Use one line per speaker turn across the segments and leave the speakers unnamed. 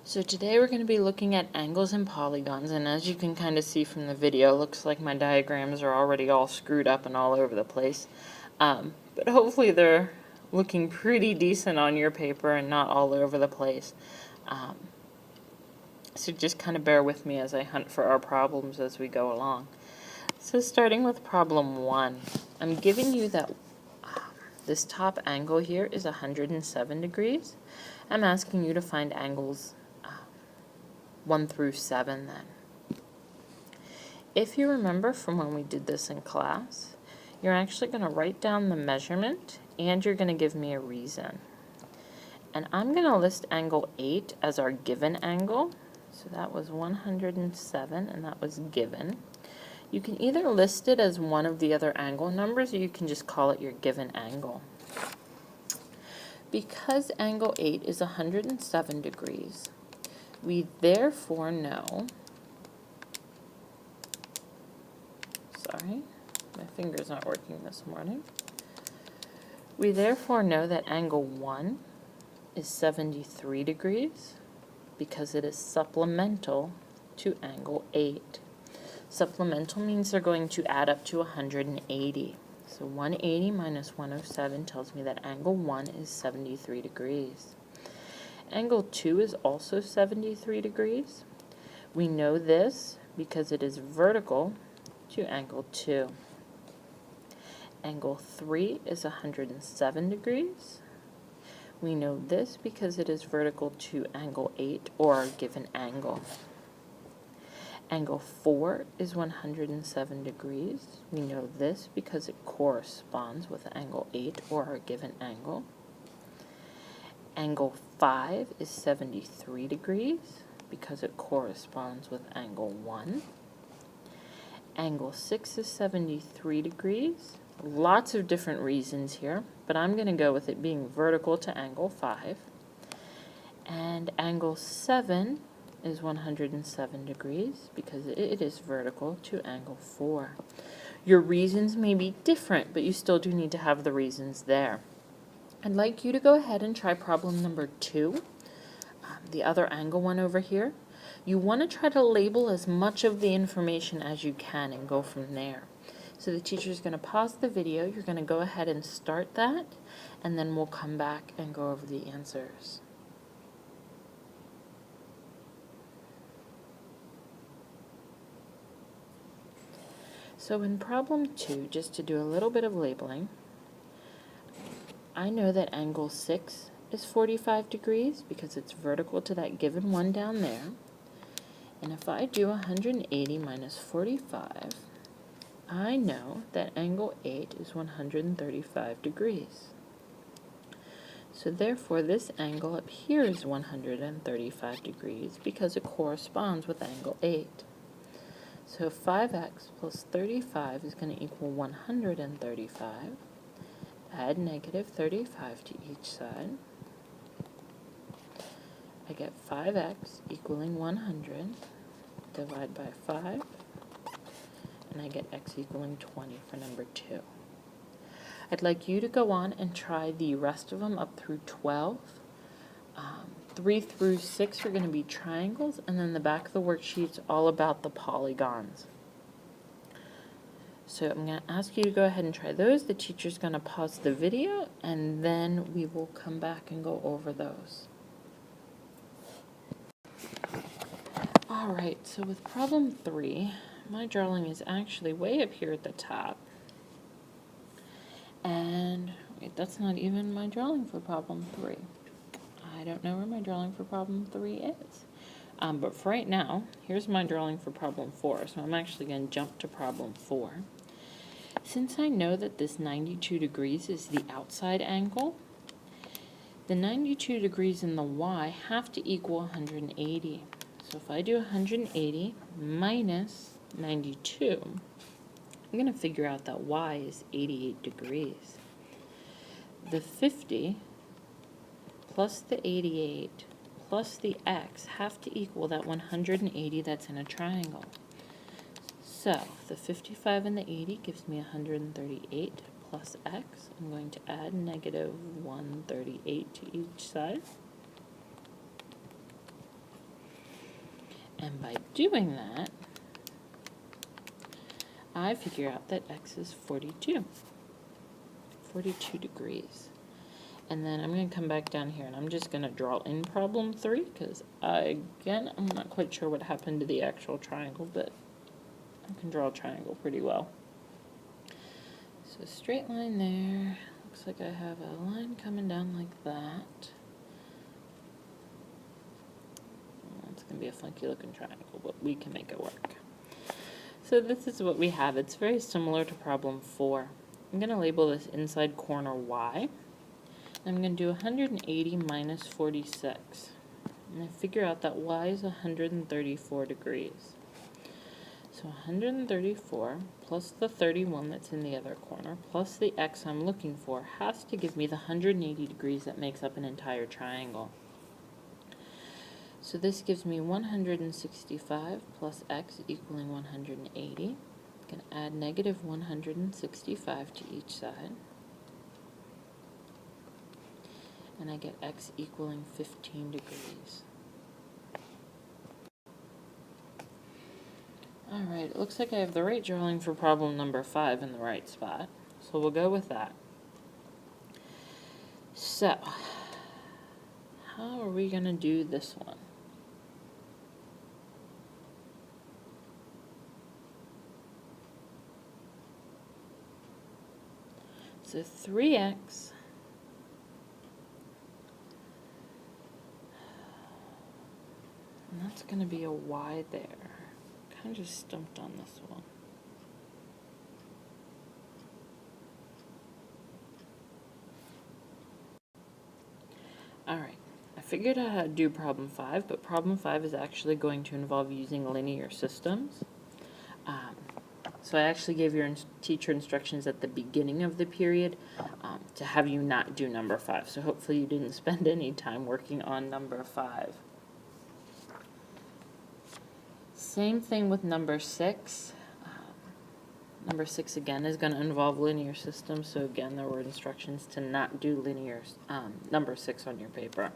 So today we're going to be looking at angles and polygons, and as you can kind of see from the video, it looks like my diagrams are already all screwed up and all over the place. But hopefully they're looking pretty decent on your paper and not all over the place. So just kind of bear with me as I hunt for our problems as we go along. So starting with problem 1, I'm giving you that this top angle here is 107 degrees. I'm asking you to find angles 1 through 7 then. If you remember from when we did this in class, you're actually going to write down the measurement and you're going to give me a reason. And I'm going to list angle 8 as our given angle. So that was 107 and that was given. You can either list it as one of the other angle numbers or you can just call it your given angle. Because angle 8 is 107 degrees, we therefore know, sorry, my finger's not working this morning. We therefore know that angle 1 is 73 degrees because it is supplemental to angle 8. Supplemental means they're going to add up to 180. So 180 minus 107 tells me that angle 1 is 73 degrees. Angle 2 is also 73 degrees. We know this because it is vertical to angle 2. Angle 3 is 107 degrees. We know this because it is vertical to angle 8, or our given angle. Angle 4 is 107 degrees. We know this because it corresponds with angle 8, or our given angle. Angle 5 is 73 degrees because it corresponds with angle 1. Angle 6 is 73 degrees. Lots of different reasons here, but I'm going to go with it being vertical to angle 5. And angle 7 is 107 degrees because it is vertical to angle 4. Your reasons may be different, but you still do need to have the reasons there. I'd like you to go ahead and try problem number 2, the other angle one over here. You want to try to label as much of the information as you can and go from there. So the teacher's going to pause the video, you're going to go ahead and start that, and then we'll come back and go over the answers. So in problem 2, just to do a little bit of labeling, I know that angle 6 is 45 degrees because it's vertical to that given one down there. And if I do 180 minus 45, I know that angle 8 is 135 degrees. So therefore this angle up here is 135 degrees because it corresponds with angle 8. So 5x plus 35 is going to equal 135. Add negative 35 to each side. I get 5x equaling 100. Divide by 5. And I get x equaling 20 for number 2. I'd like you to go on and try the rest of them up through 12. 3 through 6 are going to be triangles, and then the back of the worksheet's all about the polygons. So I'm going to ask you to go ahead and try those. The teacher's going to pause the video, and then we will come back and go over those. Alright, so with problem 3, my drawing is actually way up here at the top. And wait, that's not even my drawing for problem 3. I don't know where my drawing for problem 3 is. But for right now, here's my drawing for problem 4. So I'm actually going to jump to problem 4. Since I know that this 92 degrees is the outside angle, the 92 degrees in the y have to equal 180. So if I do 180 minus 92, I'm going to figure out that y is 88 degrees. The 50 plus the 88 plus the x have to equal that 180 that's in a triangle. So the 55 and the 80 gives me 138 plus x. I'm going to add negative 138 to each side. And by doing that, I figure out that x is 42 degrees. And then I'm going to come back down here and I'm just going to draw in problem 3 because, again, I'm not quite sure what happened to the actual triangle, but I can draw a triangle pretty well. So straight line there. Looks like I have a line coming down like that. Well, it's going to be a funky looking triangle, but we can make it work. So this is what we have. It's very similar to problem 4. I'm going to label this inside corner y. I'm going to do 180 minus 46. And I figure out that y is 134 degrees. So 134 plus the 31 that's in the other corner plus the x I'm looking for has to give me the 180 degrees that makes up an entire triangle. So this gives me 165 plus x equaling 180. I'm going to add negative 165 to each side. And I get x equaling 15 degrees. Alright, it looks like I have the right drawing for problem number 5 in the right spot. So we'll go with that. So, how are we going to do this one? So 3x and that's going to be a y there. Kind of just stumped on this one. Alright, I figured out how to do problem 5, but problem 5 is actually going to involve using linear systems. So I actually gave your teacher instructions at the beginning of the period to have you not do number 5. So hopefully you didn't spend any time working on number 5. Same thing with number 6. Number 6 again is going to involve linear systems. So again, there were instructions to not do linear number 6 on your paper.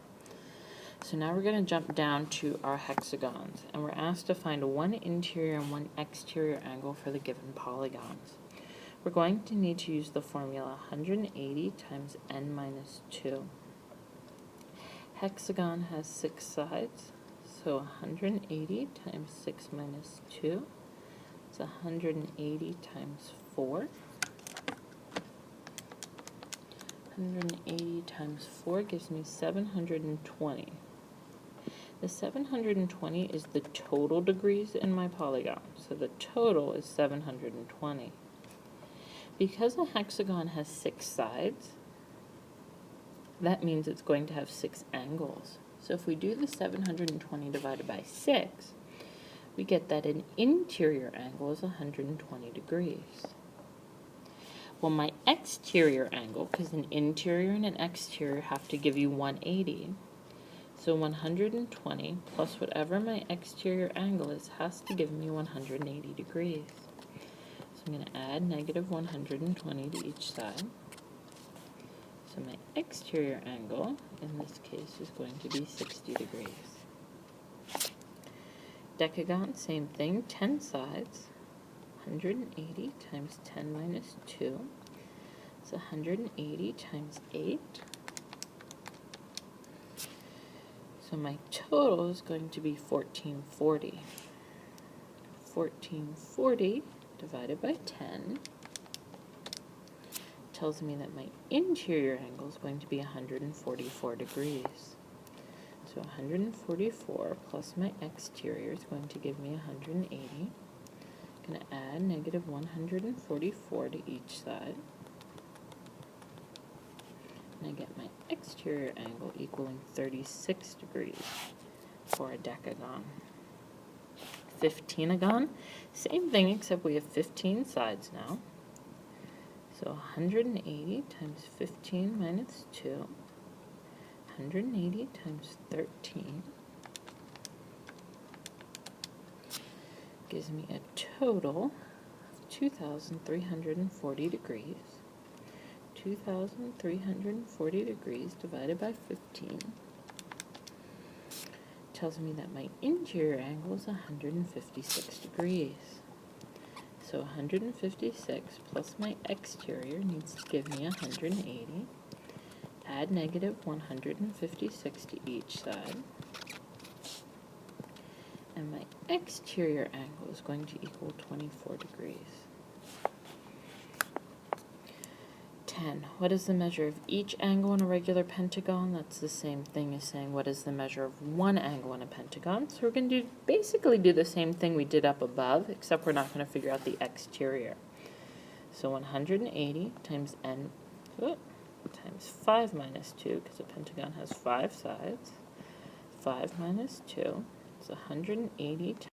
So now we're going to jump down to our hexagons, and we're asked to find one interior and one exterior angle for the given polygons. We're going to need to use the formula 180 times n minus 2. Hexagon has 6 sides, so 180 times 6 minus 2 is 180 times 4. 180 times 4 gives me 720. The 720 is the total degrees in my polygon, so the total is 720. Because a hexagon has 6 sides, that means it's going to have 6 angles. So if we do the 720 divided by 6, we get that an interior angle is 120 degrees. Well, my exterior angle, because an interior and an exterior have to give you 180, so 120 plus whatever my exterior angle is has to give me 180 degrees. So I'm going to add negative 120 to each side. So my exterior angle, in this case, is going to be 60 degrees. Decagon, same thing, 10 sides. 180 times 10 minus 2 is 180 times 8. So my total is going to be 1440. 1440 divided by 10 tells me that my interior angle is going to be 144 degrees. So 144 plus my exterior is going to give me 180. I'm going to add negative 144 to each side. And I get my exterior angle equaling 36 degrees for a decagon. 15agon, same thing except we have 15 sides now. So 180 times 15 minus 2, 180 times 13 gives me a total of 2,340 degrees. 2,340 degrees divided by 15 tells me that my interior angle is 156 degrees. So 156 plus my exterior needs to give me 180. Add negative 156 to each side. And my exterior angle is going to equal 24 degrees. 10. What is the measure of each angle in a regular pentagon? That's the same thing as saying what is the measure of one angle in a pentagon. So we're going to basically do the same thing we did up above, except we're not going to figure out the exterior. So 180 times n times 5 minus 2, because a pentagon has 5 sides. 5 minus 2 is 180 times